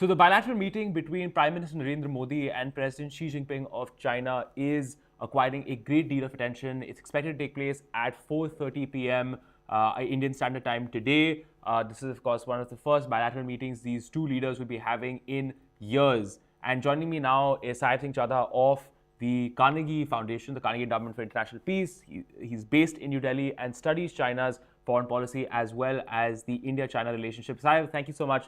So the bilateral meeting between Prime Minister Narendra Modi and President Xi Jinping of China is acquiring a great deal of attention. It's expected to take place at 4:30 p.m. Indian Standard Time today. This is, of course, one of the first bilateral meetings these two leaders will be having in years. And joining me now is Saheb Chadha of the Carnegie Foundation, the Carnegie Endowment for International Peace. He's based in New Delhi and studies China's foreign policy as well as the India-China relationship. Saheb, thank you so much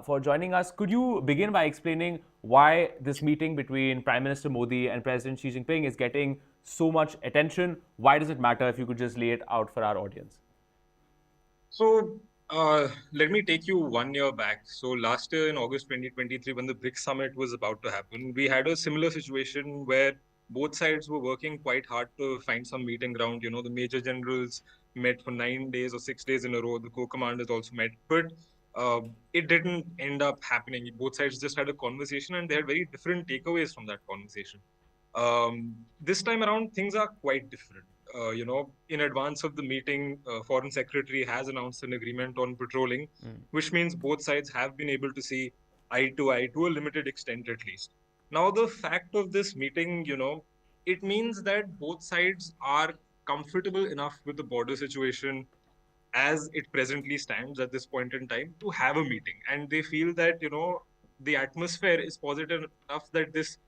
for joining us. Could you begin by explaining why this meeting between Prime Minister Modi and President Xi Jinping is getting so much attention? Why does it matter? If you could just lay it out for our audience. So let me take you 1 year back. So last year in August 2023, when the BRICS summit was about to happen, we had a similar situation where both sides were working quite hard to find some meeting ground. You know, the major generals met for 9 days or 6 days in a row. The co-commanders also met, but it didn't end up happening. Both sides just had a conversation and they had very different takeaways from that conversation. This time around, things are quite different. In advance of the meeting, Foreign Secretary has announced an agreement on patrolling, which means both sides have been able to see eye to eye to a limited extent at least. Now, the fact of this meeting, it means that both sides are comfortable enough with the border situation as it presently stands at this point in time to have a meeting. And they feel that, the atmosphere is positive enough that this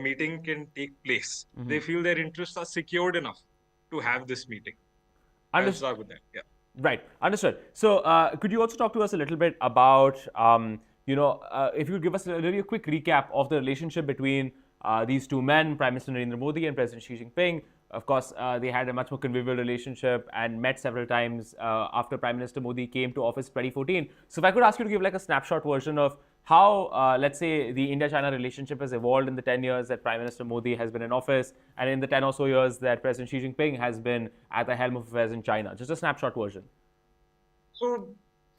meeting can take place. They feel their interests are secured enough to have this meeting. I'll start with that. Yeah. Right. Understood. So, could you also talk to us a little bit about, if you could give us a really quick recap of the relationship between these two men, Prime Minister Narendra Modi and President Xi Jinping. Of course, they had a much more convivial relationship and met several times after Prime Minister Modi came to office 2014. So, if I could ask you to give like a snapshot version of how, let's say, the India-China relationship has evolved in the 10 years that Prime Minister Modi has been in office and in the 10 or so years that President Xi Jinping has been at the helm of affairs in China. Just a snapshot version. So,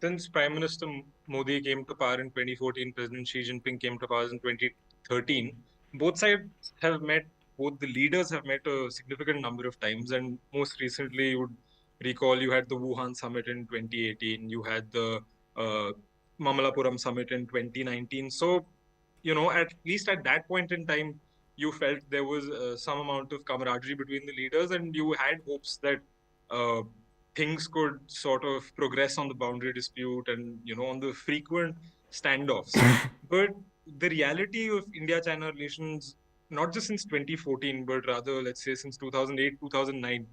since Prime Minister Modi came to power in 2014, President Xi Jinping came to power in 2013, both sides have met, both the leaders have met a significant number of times. And most recently, you would recall you had the Wuhan summit in 2018, you had the Mamallapuram summit in 2019. So, at least at that point in time, you felt there was some amount of camaraderie between the leaders, and you had hopes that things could sort of progress on the boundary dispute and, on the frequent standoffs. But the reality of India-China relations, not just since 2014, but rather, let's say, since 2008, 2009,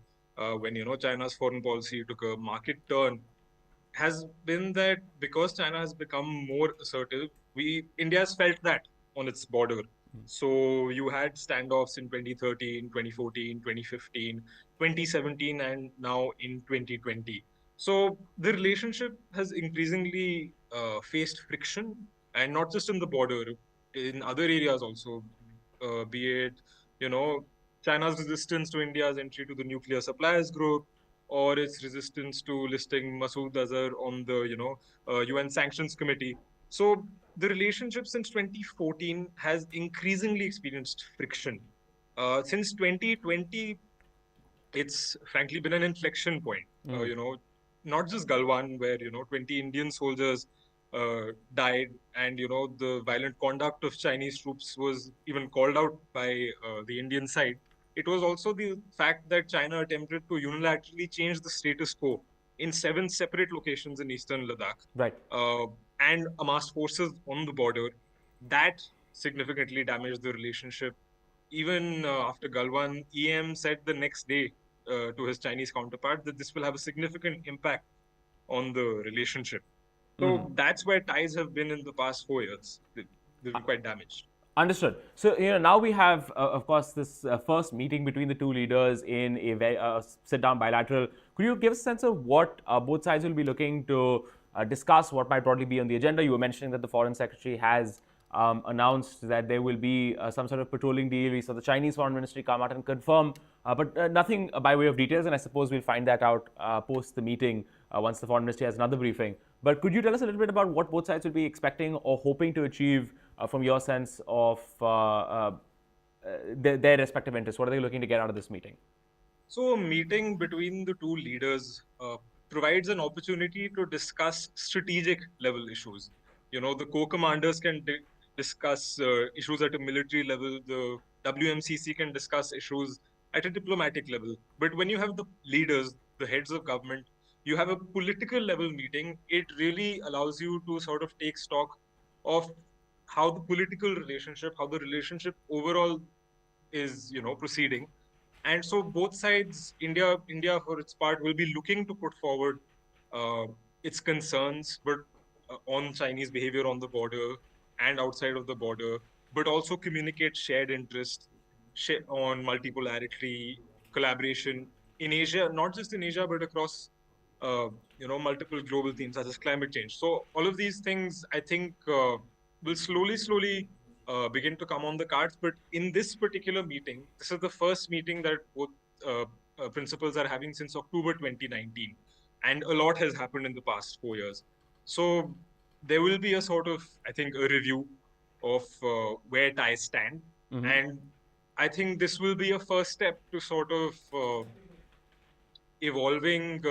when, China's foreign policy took a market turn, has been that because China has become more assertive, India's felt that on its border. So you had standoffs in 2013, 2014, 2015, 2017, and now in 2020. So the relationship has increasingly faced friction, and not just in the border, in other areas also, be it, China's resistance to India's entry to the nuclear suppliers group, or its resistance to listing Masood Azhar on the UN sanctions committee. So the relationship since 2014 has increasingly experienced friction. Since 2020, it's frankly been an inflection point. Not just Galwan, where 20 Indian soldiers died, and the violent conduct of Chinese troops was even called out by the Indian side. It was also the fact that China attempted to unilaterally change the status quo in 7 separate locations in eastern Ladakh, Right. And amassed forces on the border. That significantly damaged the relationship. Even after Galwan, EM said the next day to his Chinese counterpart that this will have a significant impact on the relationship. So that's where ties have been in the past 4 years. They've been quite damaged. Understood. So now we have, of course, this first meeting between the two leaders in a very sit-down bilateral. Could you give us a sense of what both sides will be looking to discuss? What might broadly be on the agenda? You were mentioning that the Foreign Secretary has announced that there will be some sort of patrolling deal. We saw the Chinese Foreign Ministry come out and confirm, but nothing by way of details. And I suppose we'll find that out post the meeting once the Foreign Ministry has another briefing. But could you tell us a little bit about what both sides will be expecting or hoping to achieve from your sense of their respective interests? What are they looking to get out of this meeting? So a meeting between the two leaders provides an opportunity to discuss strategic level issues. the co-commanders can discuss issues at a military level. The WMCC can discuss issues at a diplomatic level. But when you have the leaders, the heads of government, you have a political level meeting, it really allows you to sort of take stock of how the political relationship, how the relationship overall is, proceeding. And so both sides, India for its part, will be looking to put forward uh, its concerns, but on Chinese behavior on the border and outside of the border, but also communicate shared interest on multipolarity, collaboration in Asia, not just in Asia, but across multiple global themes such as climate change. So all of these things, I think, will slowly begin to come on the cards. But in this particular meeting, this is the first meeting that both principals are having since October 2019, and a lot has happened in the past 4 years. So there will be a sort of, I think, a review of where ties stand, and I think this will be a first step to sort of evolving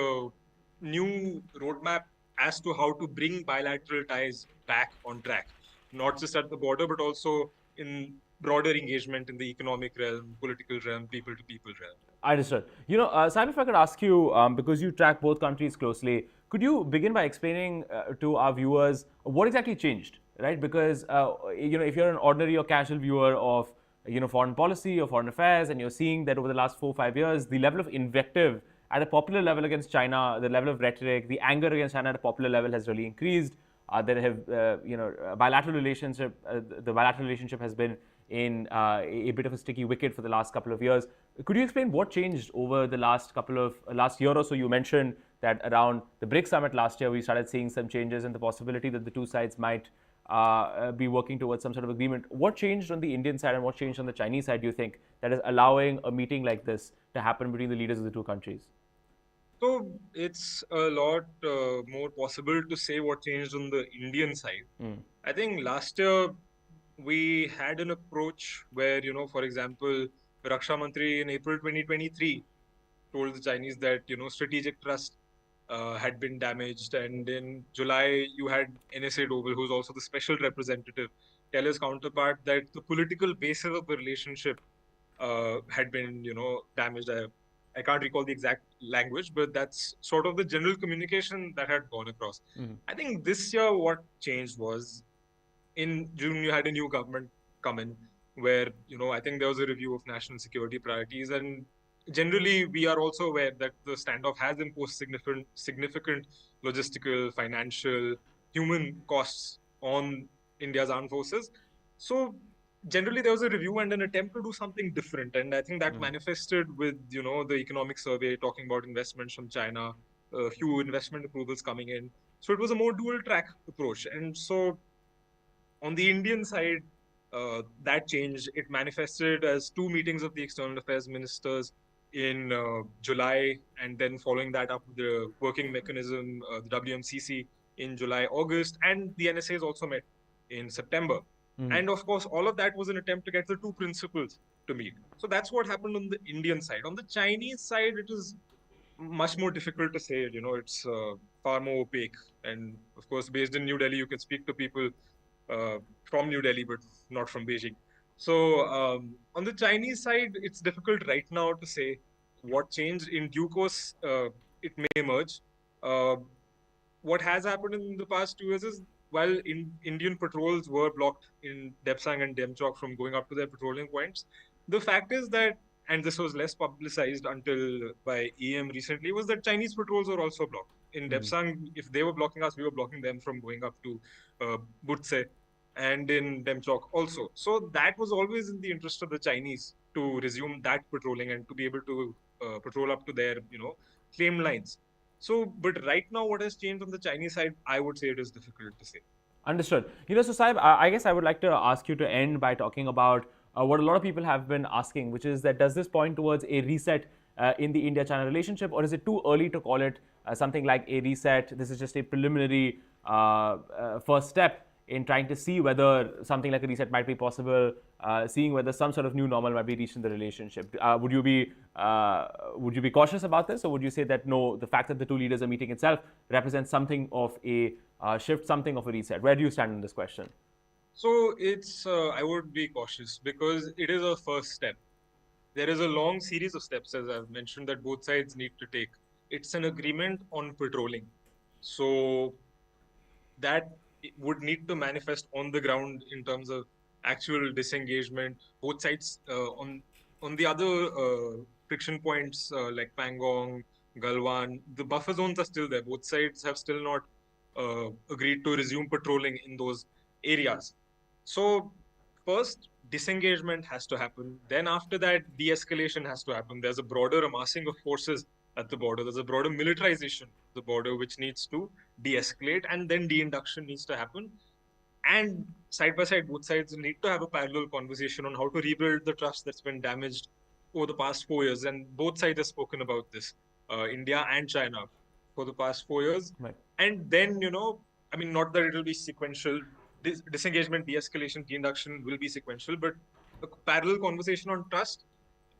new roadmap as to how to bring bilateral ties back on track, not just at the border, but also in broader engagement in the economic realm, political realm, people to people realm. I understood. Saheb, if I could ask you, because you track both countries closely, could you begin by explaining to our viewers what exactly changed, right? Because if you're an ordinary or casual viewer of foreign policy or foreign affairs, and you're seeing that over the last 4 or 5 years, the level of invective at a popular level against China, the level of rhetoric, the anger against China at a popular level has really increased. There have, bilateral relationship. The bilateral relationship has been in a bit of a sticky wicket for the last couple of years. Could you explain what changed over the last year or so? You mentioned that around the BRICS summit last year, we started seeing some changes and the possibility that the two sides might be working towards some sort of agreement. What changed on the Indian side and what changed on the Chinese side, do you think, that is allowing a meeting like this to happen between the leaders of the two countries? So it's a lot more possible to say what changed on the Indian side. I think last year we had an approach where, for example, Raksha Mantri in April 2023 told the Chinese that, strategic trust had been damaged. And in July, you had NSA Doval, who's also the special representative, tell his counterpart that the political basis of the relationship had been, damaged. I can't recall the exact language, but that's sort of the general communication that had gone across. I think this year what changed was in June, you had a new government come in where, I think there was a review of national security priorities. And generally, we are also aware that the standoff has imposed significant logistical, financial, human costs on India's armed forces. So generally, there was a review and an attempt to do something different. And I think that manifested with, the economic survey talking about investments from China, a few investment approvals coming in. So it was a more dual track approach. And so on the Indian side, that change, it manifested as two meetings of the external affairs ministers in July, and then following that up, the working mechanism, the WMCC in July, August, and the NSAs also met in September. And of course, all of that was an attempt to get the two principals to meet. So that's what happened on the Indian side. On the Chinese side, it is much more difficult to say. It's far more opaque. And of course, based in New Delhi, you can speak to people from New Delhi, but not from Beijing. So on the Chinese side, it's difficult right now to say what changed. In due course, it may emerge. What has happened in the past 2 years is, while Indian patrols were blocked in Depsang and Demchok from going up to their patrolling points, the fact is that, and this was less publicized until by EM recently, was that Chinese patrols were also blocked. In Depsang, if they were blocking us, we were blocking them from going up to Butse, and in Demchok also. So that was always in the interest of the Chinese to resume that patrolling and to be able to patrol up to their, claim lines. So, but right now, what has changed on the Chinese side, I would say it is difficult to say. Understood. So Saheb, I guess I would like to ask you to end by talking about what a lot of people have been asking, which is that does this point towards a reset in the India-China relationship, or is it too early to call it something like a reset? This is just a preliminary first step in trying to see whether something like a reset might be possible, seeing whether some sort of new normal might be reached in the relationship. Would you be cautious about this, or would you say that no, the fact that the two leaders are meeting itself represents something of a shift something of a reset? Where do you stand on this question? So I would be cautious because it is a first step. There is a long series of steps, as I've mentioned, that both sides need to take. It's an agreement on patrolling. So that would need to manifest on the ground in terms of actual disengagement. Both sides on the other friction points like Pangong, Galwan, the buffer zones are still there. Both sides have still not agreed to resume patrolling in those areas. So first, disengagement has to happen. Then after that, de-escalation has to happen. There's a broader amassing of forces at the border. There's a broader militarization of the border, which needs to de-escalate, and then de-induction needs to happen. And side by side, both sides need to have a parallel conversation on how to rebuild the trust that's been damaged over the past 4 years. And both sides have spoken about this, India and China, for the past 4 years. Right. And then, I mean, not that it will be sequential. Disengagement, de-escalation, de-induction will be sequential, but a parallel conversation on trust,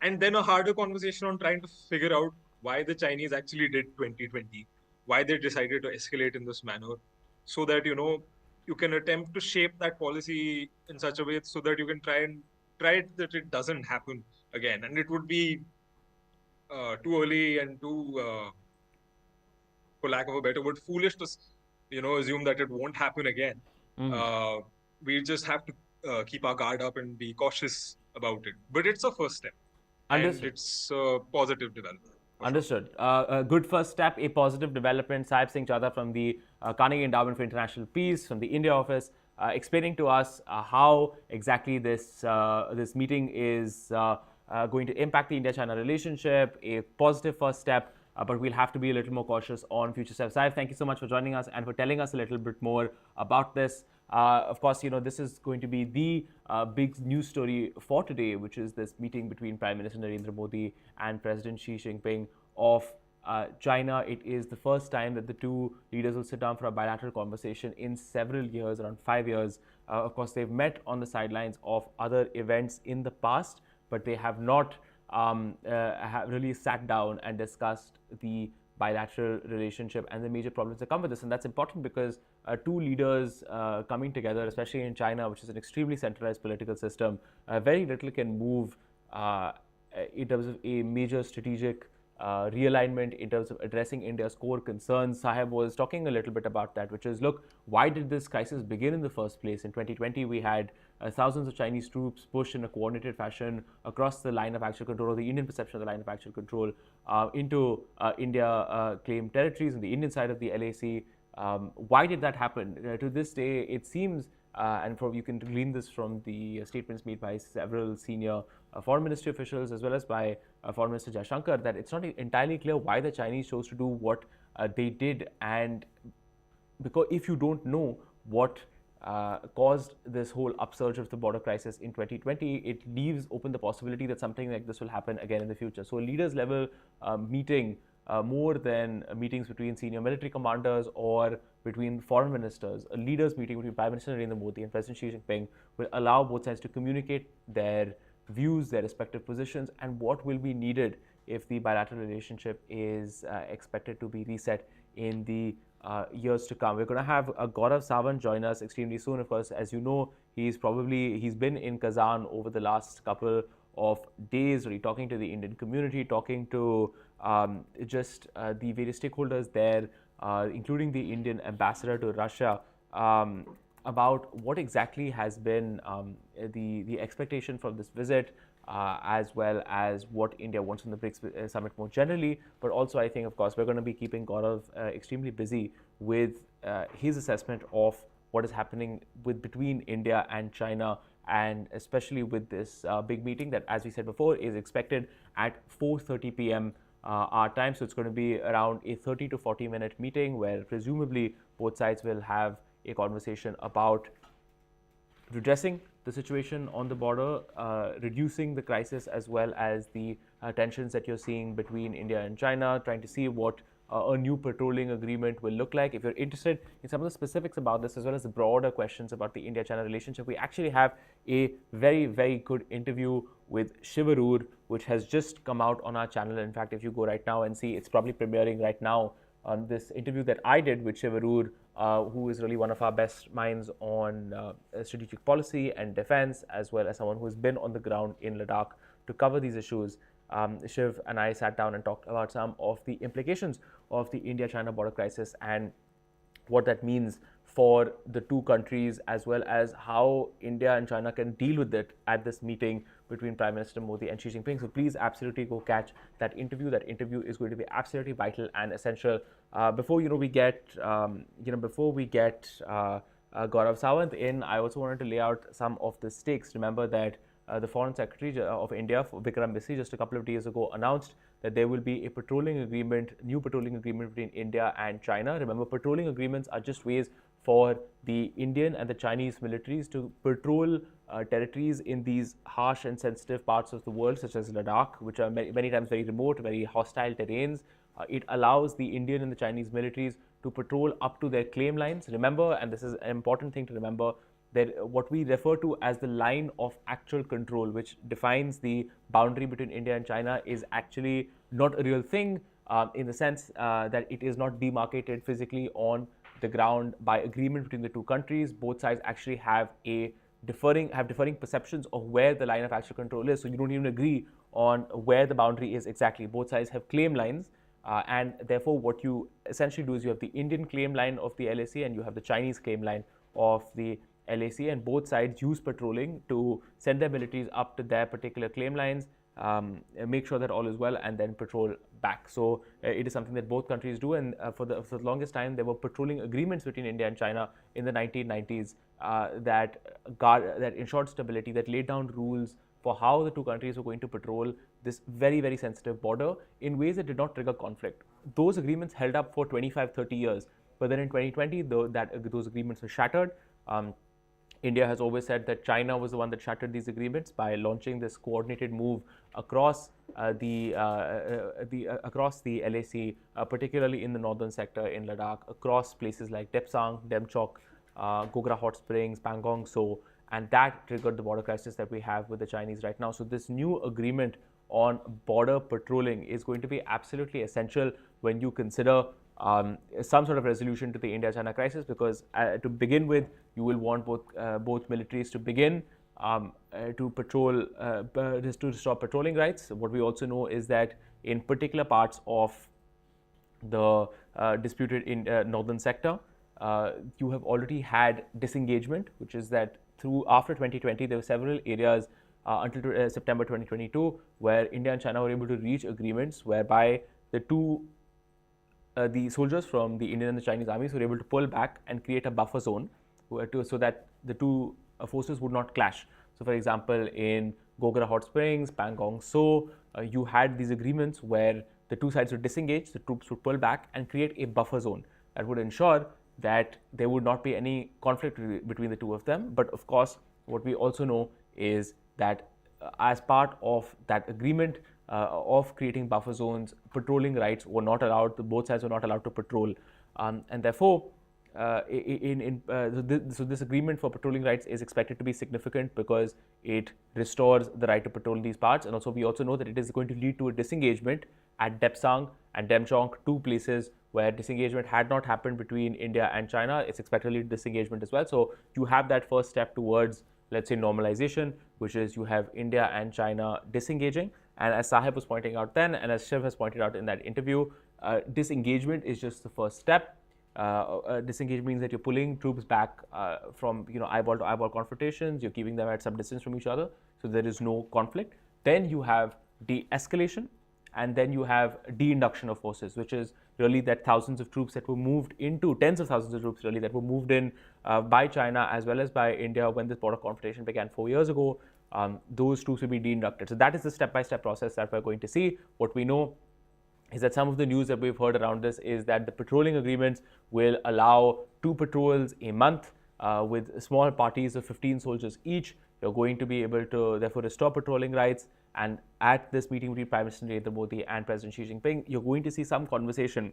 and then a harder conversation on trying to figure out why the Chinese actually did 2020, why they decided to escalate in this manner, so that you can attempt to shape that policy in such a way so that you can try it that it doesn't happen again. And it would be too early and too, for lack of a better word, foolish to assume that it won't happen again. We just have to keep our guard up and be cautious about it. But it's a first step. Understood. And it's a positive development. Understood. A good first step, a positive development. Saheb Singh Chadha from the Carnegie Endowment for International Peace, from the India office, explaining to us how exactly this meeting is going to impact the India-China relationship, a positive first step, but we'll have to be a little more cautious on future steps. Saheb, thank you so much for joining us and for telling us a little bit more about this. Of course, this is going to be the big news story for today, which is this meeting between Prime Minister Narendra Modi and President Xi Jinping of China. It is the first time that the two leaders will sit down for a bilateral conversation in several years, around 5 years. Of course, they've met on the sidelines of other events in the past, but they have not have really sat down and discussed the bilateral relationship and the major problems that come with this. And that's important because two leaders coming together, especially in China, which is an extremely centralized political system, very little can move in terms of a major strategic realignment in terms of addressing India's core concerns. Saheb was talking a little bit about that, which is, look, why did this crisis begin in the first place? In 2020, we had thousands of Chinese troops pushed in a coordinated fashion across the line of actual control, or the Indian perception of the line of actual control, into India claimed territories on the Indian side of the LAC. Why did that happen? To this day, it seems, and you can glean this from the statements made by several senior foreign ministry officials as well as by Foreign Minister Jaishankar, that it's not entirely clear why the Chinese chose to do what they did. And because if you don't know what caused this whole upsurge of the border crisis in 2020, it leaves open the possibility that something like this will happen again in the future. So a leaders level meeting, more than meetings between senior military commanders or between foreign ministers, a leaders meeting between Prime Minister Narendra Modi and President Xi Jinping will allow both sides to communicate their views, their respective positions, and what will be needed if the bilateral relationship is expected to be reset in the years to come. We're going to have Gaurav Sawant join us extremely soon. Of course, as you know, he's been in Kazan over the last couple of days, really talking to the Indian community, talking to the various stakeholders there, including the Indian ambassador to Russia, about what exactly has been the expectation from this visit, as well as what India wants from the BRICS summit more generally. But also, I think, of course, we're going to be keeping Gaurav extremely busy with his assessment of what is happening between India and China, and especially with this big meeting that, as we said before, is expected at 4:30 p.m. Our time. So it's going to be around a 30 to 40 minute meeting where presumably both sides will have a conversation about redressing the situation on the border, reducing the crisis, as well as the tensions that you're seeing between India and China, trying to see what a new patrolling agreement will look like. If you're interested in some of the specifics about this, as well as the broader questions about the India-China relationship, we actually have a very, very good interview with Shivarur, which has just come out on our channel. In fact, if you go right now and see, it's probably premiering right now on this interview that I did with Shiv Arur, who is really one of our best minds on strategic policy and defense, as well as someone who has been on the ground in Ladakh to cover these issues. Shiv and I sat down and talked about some of the implications of the India-China border crisis and what that means for the two countries, as well as how India and China can deal with it at this meeting between Prime Minister Modi and Xi Jinping. So please absolutely go catch that interview. That interview is going to be absolutely vital and essential. Before we get Gaurav Sawant in, I also wanted to lay out some of the stakes. Remember that the Foreign Secretary of India, Vikram Misri, just a couple of days ago announced that there will be a patrolling agreement, new patrolling agreement between India and China. Remember, patrolling agreements are just ways for the Indian and the Chinese militaries to patrol territories in these harsh and sensitive parts of the world, such as Ladakh, which are many times very remote, very hostile terrains. It allows the Indian and the Chinese militaries to patrol up to their claim lines. Remember, and this is an important thing to remember, that what we refer to as the line of actual control, which defines the boundary between India and China, is actually not a real thing in the sense that it is not demarcated physically on the ground by agreement between the two countries. Both sides actually have differing perceptions of where the line of actual control is. So you don't even agree on where the boundary is exactly. Both sides have claim lines. And therefore, what you essentially do is you have the Indian claim line of the LAC and you have the Chinese claim line of the LAC, and both sides use patrolling to send their militaries up to their particular claim lines, make sure that all is well, and then patrol back. So it is something that both countries do, and for the longest time there were patrolling agreements between India and China in the 1990s that ensured stability, that laid down rules for how the two countries were going to patrol this very, very sensitive border in ways that did not trigger conflict. Those agreements held up for 25-30 years, but then in 2020 those agreements were shattered. India has always said that China was the one that shattered these agreements by launching this coordinated move across the LAC, particularly in the northern sector in Ladakh, across places like Depsang, Demchok, Gogra Hot Springs, Pangong So, and that triggered the border crisis that we have with the Chinese right now. So this new agreement on border patrolling is going to be absolutely essential when you consider some sort of resolution to the India-China crisis, because to begin with, you will want both militaries to begin to patrol, to stop patrolling rights. What we also know is that in particular parts of the disputed in northern sector, you have already had disengagement, which is that after 2020, there were several areas until September 2022 where India and China were able to reach agreements whereby the soldiers from the Indian and the Chinese armies were able to pull back and create a buffer zone so that the two forces would not clash. So, for example, in Gogra Hot Springs, Pangong So, you had these agreements where the two sides would disengage, the troops would pull back and create a buffer zone that would ensure that there would not be any conflict between the two of them. But of course, what we also know is that as part of that agreement of creating buffer zones, patrolling rights were not allowed. Both sides were not allowed to patrol, and therefore, so this agreement for patrolling rights is expected to be significant because it restores the right to patrol these parts, and also we also know that it is going to lead to a disengagement at Depsang and Demchok, two places where disengagement had not happened between India and China. It's expected to lead to disengagement as well. So you have that first step towards, let's say, normalization, which is you have India and China disengaging. And as Saheb was pointing out then, and as Shiv has pointed out in that interview, disengagement is just the first step. Disengagement means that you're pulling troops back from eyeball to eyeball confrontations. You're keeping them at some distance from each other, so there is no conflict. Then you have de-escalation, and then you have de-induction of forces, which is really that thousands of troops that were moved into, tens of thousands of troops really, that were moved in by China as well as by India when this border confrontation began 4 years ago. Those troops will be de-inducted. So that is the step-by-step process that we're going to see. What we know is that some of the news that we've heard around this is that the patrolling agreements will allow 2 patrols a month with small parties of 15 soldiers each. You're going to be able to therefore restore patrolling rights. And at this meeting between Prime Minister Narendra Modi and President Xi Jinping, you're going to see some conversation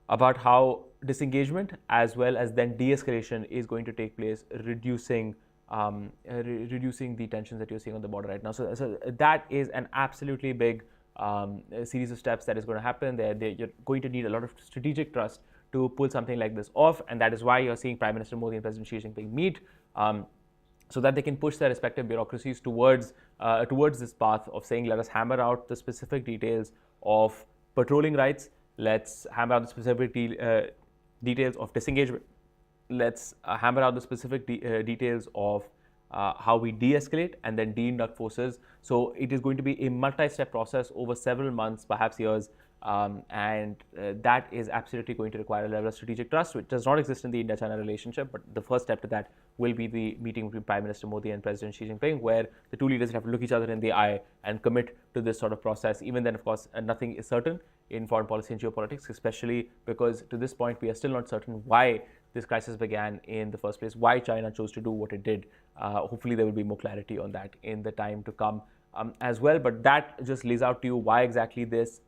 about how disengagement as well as then de-escalation is going to take place, reducing the tensions that you're seeing on the border right now. So that is an absolutely big a series of steps that is going to happen. You're going to need a lot of strategic trust to pull something like this off, and that is why you're seeing Prime Minister Modi and President Xi Jinping meet, so that they can push their respective bureaucracies towards this path of saying, let us hammer out the specific details of patrolling rights, let's hammer out the specific details of disengagement, let's hammer out the specific details of how we de-escalate and then de-induct forces. So it is going to be a multi-step process over several months, perhaps years, and that is absolutely going to require a level of strategic trust, which does not exist in the India-China relationship. But the first step to that will be the meeting between Prime Minister Modi and President Xi Jinping, where the two leaders have to look each other in the eye and commit to this sort of process. Even then, of course, nothing is certain in foreign policy and geopolitics, especially because to this point, we are still not certain why this crisis began in the first place, why China chose to do what it did. Hopefully, there will be more clarity on that in the time to come. As well, but that just lays out to you why exactly this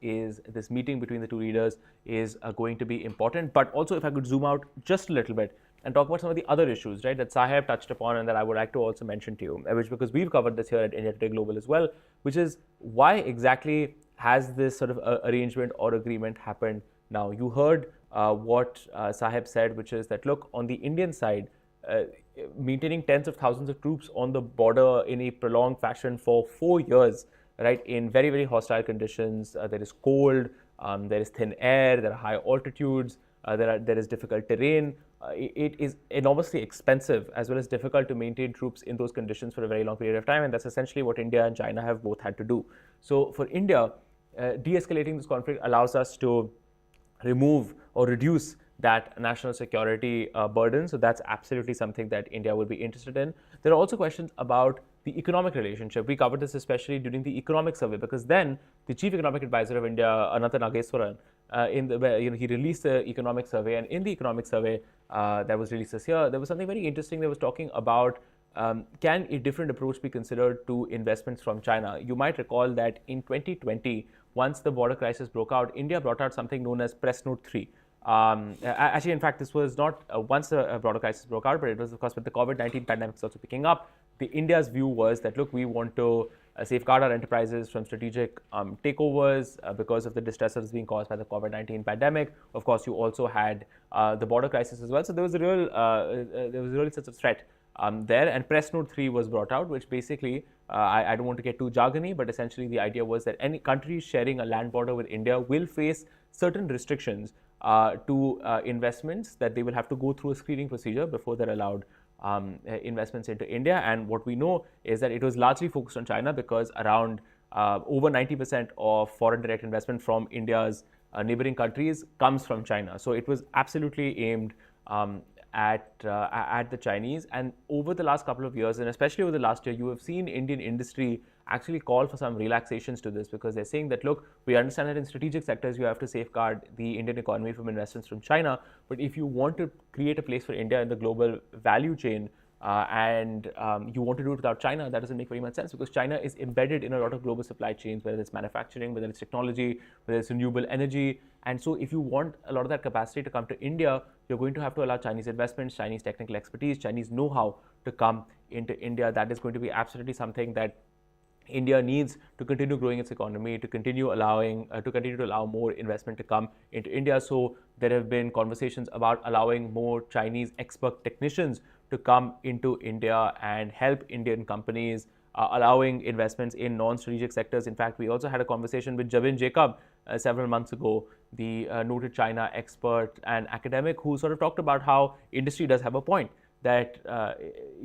meeting between the two leaders is going to be important. But also, if I could zoom out just a little bit and talk about some of the other issues, right, that Saheb touched upon and that I would like to also mention to you, which because we've covered this here at India Today Global as well, which is why exactly has this sort of arrangement or agreement happened now? You heard what Saheb said, which is that look, on the Indian side, maintaining tens of thousands of troops on the border in a prolonged fashion for 4 years, right, in very, very hostile conditions. There is cold, there is thin air, there are high altitudes, there is difficult terrain. It is enormously expensive as well as difficult to maintain troops in those conditions for a very long period of time, and that's essentially what India and China have both had to do. So for India, de-escalating this conflict allows us to remove or reduce that national security burden. So that's absolutely something that India will be interested in. There are also questions about the economic relationship. We covered this especially during the economic survey, because then the chief economic advisor of India, Ananta Nageswaran, he released the economic survey, and in the economic survey that was released this year, there was something very interesting that was talking about can a different approach be considered to investments from China? You might recall that in 2020, once the border crisis broke out, India brought out something known as Press Note 3. Actually, in fact, this was not once a broader crisis broke out, but it was, of course, with the COVID-19 pandemic also picking up. India's view was that, look, we want to safeguard our enterprises from strategic takeovers because of the distress that was being caused by the COVID-19 pandemic. Of course, you also had the border crisis as well. So there was a real sense of threat there, and Press Note 3 was brought out, which basically, I don't want to get too jargony, but essentially the idea was that any country sharing a land border with India will face certain restrictions to investments, that they will have to go through a screening procedure before they're allowed investments into India. And what we know is that it was largely focused on China, because around over 90% of foreign direct investment from India's neighboring countries comes from China. So it was absolutely aimed at the Chinese. And over the last couple of years, and especially over the last year, you have seen Indian industry actually call for some relaxations to this, because they're saying that, look, we understand that in strategic sectors you have to safeguard the Indian economy from investments from China, but if you want to create a place for India in the global value chain and you want to do it without China, that doesn't make very much sense, because China is embedded in a lot of global supply chains, whether it's manufacturing, whether it's technology, whether it's renewable energy. And so if you want a lot of that capacity to come to India, you're going to have to allow Chinese investments, Chinese technical expertise, Chinese know-how to come into India. That is going to be absolutely something that India needs to continue growing its economy, to continue to allow more investment to come into India. So there have been conversations about allowing more Chinese expert technicians to come into India and help Indian companies, allowing investments in non-strategic sectors. In fact, we also had a conversation with Javin Jacob several months ago, the noted China expert and academic, who sort of talked about how industry does have a point, that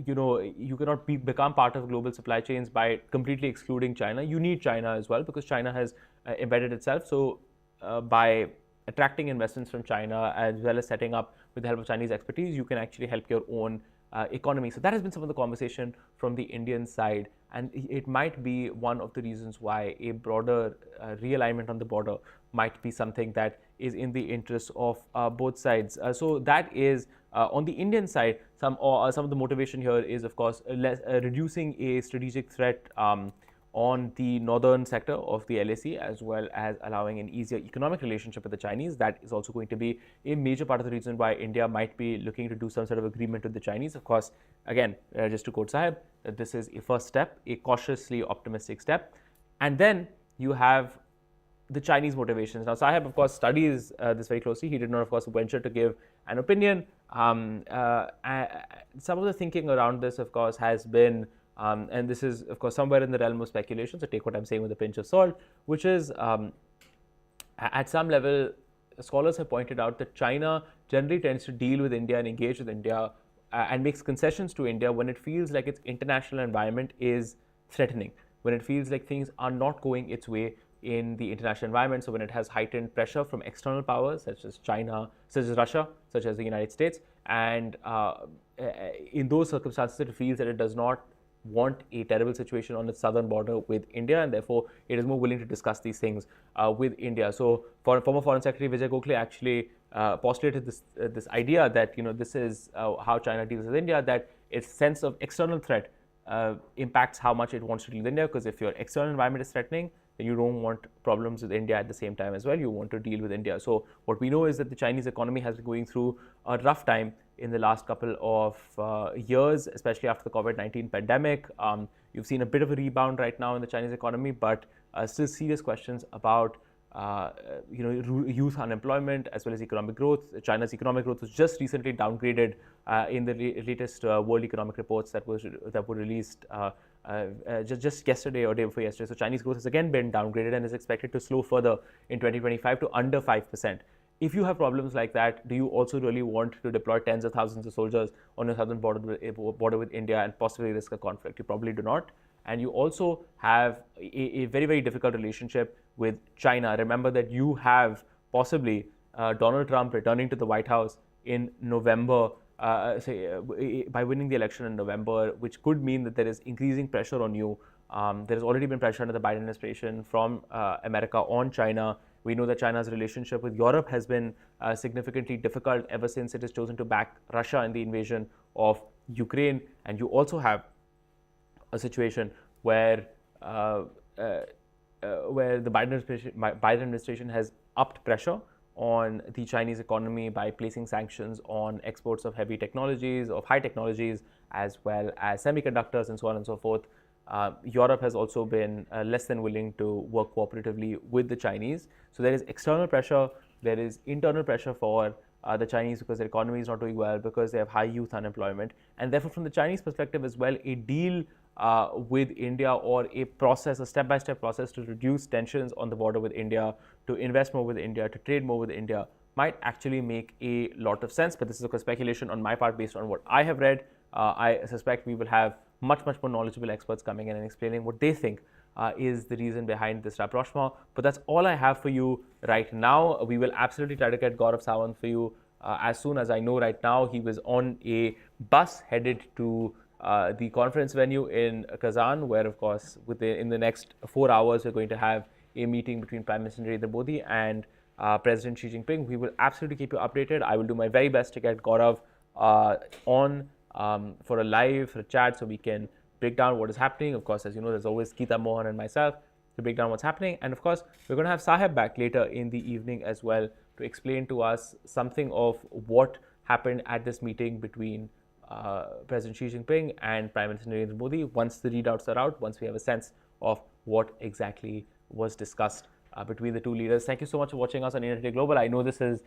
you cannot become part of global supply chains by completely excluding China. You need China as well, because China has embedded itself. So by attracting investments from China as well as setting up with the help of Chinese expertise, you can actually help your own economy. So that has been some of the conversation from the Indian side, and it might be one of the reasons why a broader realignment on the border might be something that is in the interest of both sides. So that is on the Indian side. Some of the motivation here is, of course, reducing a strategic threat on the northern sector of the LAC, as well as allowing an easier economic relationship with the Chinese. That is also going to be a major part of the reason why India might be looking to do some sort of agreement with the Chinese. Of course, again, just to quote Saheb, this is a first step, a cautiously optimistic step. And then you have the Chinese motivations. Now, Saheb, of course, studies this very closely. He did not, of course, venture to give an opinion. Some of the thinking around this, of course, has been, and this is, of course, somewhere in the realm of speculation, so take what I'm saying with a pinch of salt, which is, at some level, scholars have pointed out that China generally tends to deal with India and engage with India and makes concessions to India when it feels like its international environment is threatening, when it feels like things are not going its way in the international environment. So when it has heightened pressure from external powers such as China, such as Russia, such as the United States, and in those circumstances it feels that it does not want a terrible situation on its southern border with India, and therefore it is more willing to discuss these things with India. So former Foreign Secretary Vijay Gokhale actually postulated this idea that this is how China deals with India, that its sense of external threat impacts how much it wants to deal with India, because if your external environment is threatening, then you don't want problems with India at the same time as well. You want to deal with India. So what we know is that the Chinese economy has been going through a rough time in the last couple of years, especially after the COVID-19 pandemic. You've seen a bit of a rebound right now in the Chinese economy, but still serious questions about youth unemployment as well as economic growth. China's economic growth was just recently downgraded in the latest world economic reports that were released just yesterday or day before yesterday. So Chinese growth has again been downgraded and is expected to slow further in 2025 to under 5%. If you have problems like that, do you also really want to deploy tens of thousands of soldiers on the southern border with India and possibly risk a conflict? You probably do not. And you also have a very, very difficult relationship with China. Remember that you have possibly Donald Trump returning to the White House in November, by winning the election in November, which could mean that there is increasing pressure on you. There has already been pressure under the Biden administration from America on China. We know that China's relationship with Europe has been significantly difficult ever since it has chosen to back Russia in the invasion of Ukraine. And you also have a situation where the Biden administration has upped pressure on the Chinese economy by placing sanctions on exports of heavy technologies, of high technologies, as well as semiconductors and so on and so forth. Europe has also been less than willing to work cooperatively with the Chinese. So there is external pressure, there is internal pressure for the Chinese because their economy is not doing well, because they have high youth unemployment. And therefore, from the Chinese perspective as well, a deal with India, or a step-by-step process to reduce tensions on the border with India, to invest more with India, to trade more with India, might actually make a lot of sense. But this is a speculation on my part based on what I have read. I suspect we will have much more knowledgeable experts coming in and explaining what they think is the reason behind this rapprochement. But that's all I have for you right now. We will absolutely try to get Gaurav Sawant for you as soon as I know. Right now, he was on a bus headed to the conference venue in Kazan, where, of course, in the next 4 hours, we're going to have a meeting between Prime Minister Narendra Modi and President Xi Jinping. We will absolutely keep you updated. I will do my very best to get Gaurav on for a chat, so we can break down what is happening. Of course, as you know, there's always Geeta Mohan and myself to break down what's happening. And of course, we're going to have Saheb back later in the evening as well to explain to us something of what happened at this meeting between President Xi Jinping and Prime Minister Narendra Modi, once the readouts are out, once we have a sense of what exactly was discussed between the two leaders. Thank you so much for watching us on India Today Global. I know this is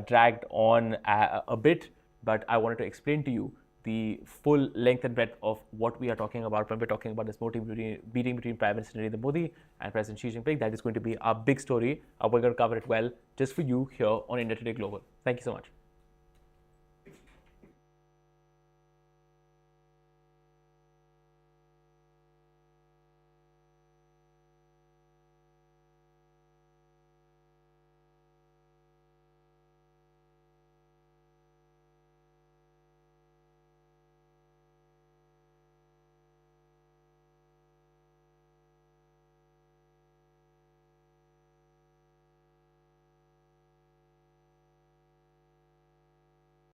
dragged on a bit, but I wanted to explain to you the full length and breadth of what we are talking about when we're talking about this meeting between Prime Minister Narendra Modi and President Xi Jinping. That is going to be a big story. We're going to cover it well just for you here on India Today Global. Thank you so much.